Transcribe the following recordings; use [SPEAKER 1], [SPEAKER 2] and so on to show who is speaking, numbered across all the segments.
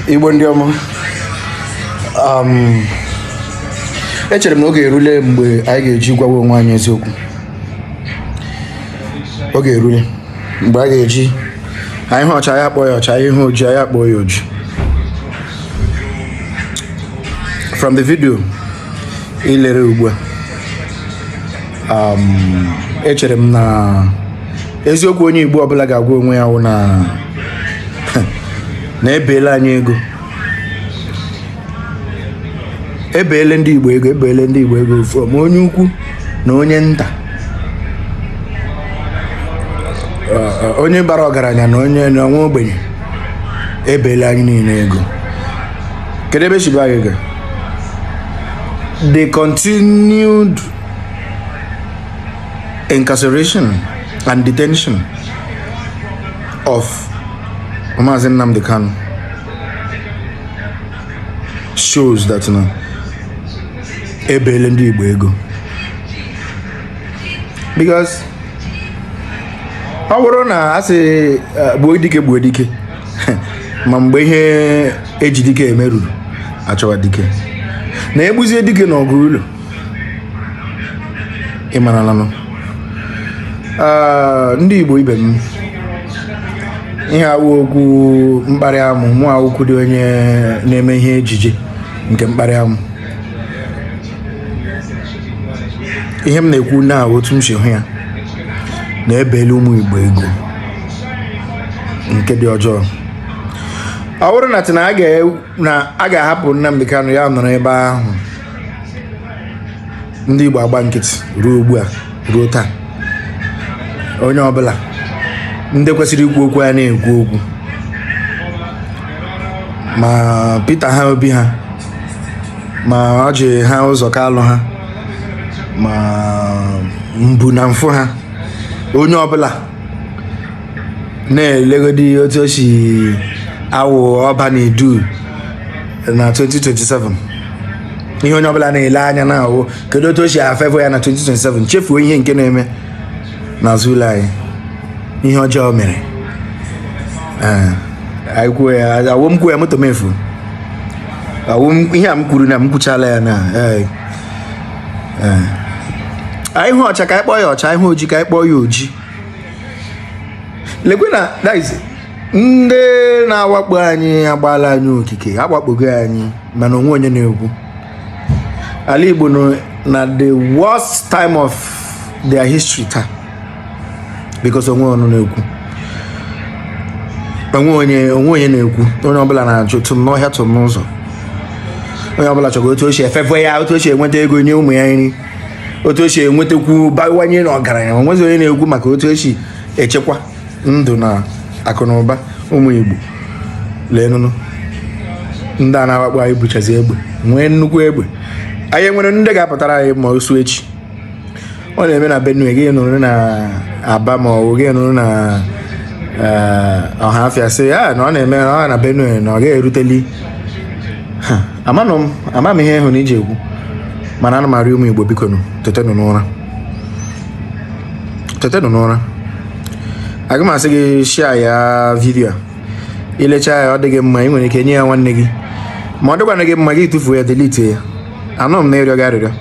[SPEAKER 1] Igbo ndị ọma, echere m na oge erule mgbe anyị ga-eji gwawa onwe anyị eziokwu. Oge erule mgbe anyị ga-eji anyị hụ ọcha anyị akpọ ya ọcha, anyị hụ oji anyị akpọ ya oji. From the video ilere ugbu a, echere m na eziokwu onye Igbo ọbụla ga-agwa onwe ya wụ na ebeela anyị ego. Ebeele ndị Igbo ego, ebeele ndị Igbo ego from onye ukwu na onye nta, onye bara ọgaranya na onye na nwa ogbenye. Ebeele anyị niile ego. Kedu ebe shiba anyị ga? The continued incarceration and detention of Maazị Nnamdi Kanu shows that ebeele ndị Igbo ego. Because ọ bụrụ na asị gbuo dike ma mgbe ihe eji dike emeruru achọwa dike na egbuzie dike n'ọgụ ụlọ, ịmarala nọ. Ndị Igbo ibe m, ihe awụ okwu mkparị amụ, mụ awụkwu dị onye na-eme ihe ejije nke mkparị amụ. Ihe m na-ekwu na otu m si hụ ya na-ebele ụmụ Igbo ego nke dị ọjọọ. Ọ bụrụ na a ga-ahapụ Nnamdi Kanu ya nọrọ ebe ahụ, ndị Igbo agba nkịtị ruo ugbu a, ruo taa, onye ọbụla ndị kwesịrị ikwu okwu ya na-ekwu okwu, ma Peter ha Obi ha, ma Ọjị ha ụzọ Kalụ ha, ma Mbu na Mfụ ha, onye ọbụla na-elegodi otu o si awụ ọba na edu na 2027. Ihe onye ọbụla na-ele anya na awụ kedu otu o si afevo ya na 2027. Chefuo ihe nke na-eme n'azụ ụlọ anyị, ihe ọjọọ mere. Anyị kwuo ya, awụ m kwuo ya moto mefu, awụ ihe a m kwuru na m kwuchala ya na anyị hụ ọcha ka anyị kpọọ ya ọcha, anyị hụ oji ka anyị kpọọ ya oji. Lekwe na guys, ndị na-awakpo anyị agbaala anyị okike, agbakpogo anyị, mana onwe onye na-ekwu. Ala Igbo nọ na the worst time of their history taa, because onwe onye na-ekwu, onwe onye na-ekwu. Onye ọbụla na-achụ tụm n'ọhịa tụm n'ụzọ. Onye ọbụla chọrọ otu o si efefo ya, otu o si enweta ego nye ụmụ ya nri, otu o si enwetakwu bawanye na ọgaranya. Onwezi onye na-ekwu maka otu o si echekwa ndụ na akụ na ụba ụmụ Igbo. Lee nụnụ, ndị a na-awakpo anyị buchazi egbe, nwee nnukwu egbe. Anyị nwere ndị ga-apụtara anyị ma osu echi. Ọ na-eme na Benue, gị nụrụ na Aba, ma ọ bụ gị nụrụ na Ọhafịa sị ya na ọ na-eme na Benue na ọ ga-eruteli. Ama m ihe ịhụ na iji ekwu, mana ana m arịọ ụmụ Igbo, biko tetenụ n'ụra. Tetenụ n'ụra. Aga m asị gị share ya vidio a. Ilecha ya, ọ dị gị mma, ị nwere ike nye ya nwanne gị, ma ọ dịkwana gị mma gị tụfuo ya, delete ya. Anọ m na-erịọ gị arịrịọ,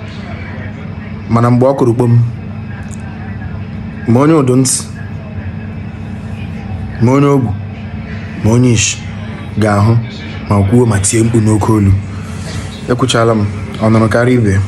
[SPEAKER 1] mana mgbe ọ kụrụ kpom, ma onye ụdụ ntị, ma onye ogwu, ma onye ishi ga-ahụ ma kwuo ma tie mkpu n'oke olu. Ekwuchala m, ọ nụrụ karịa ibe.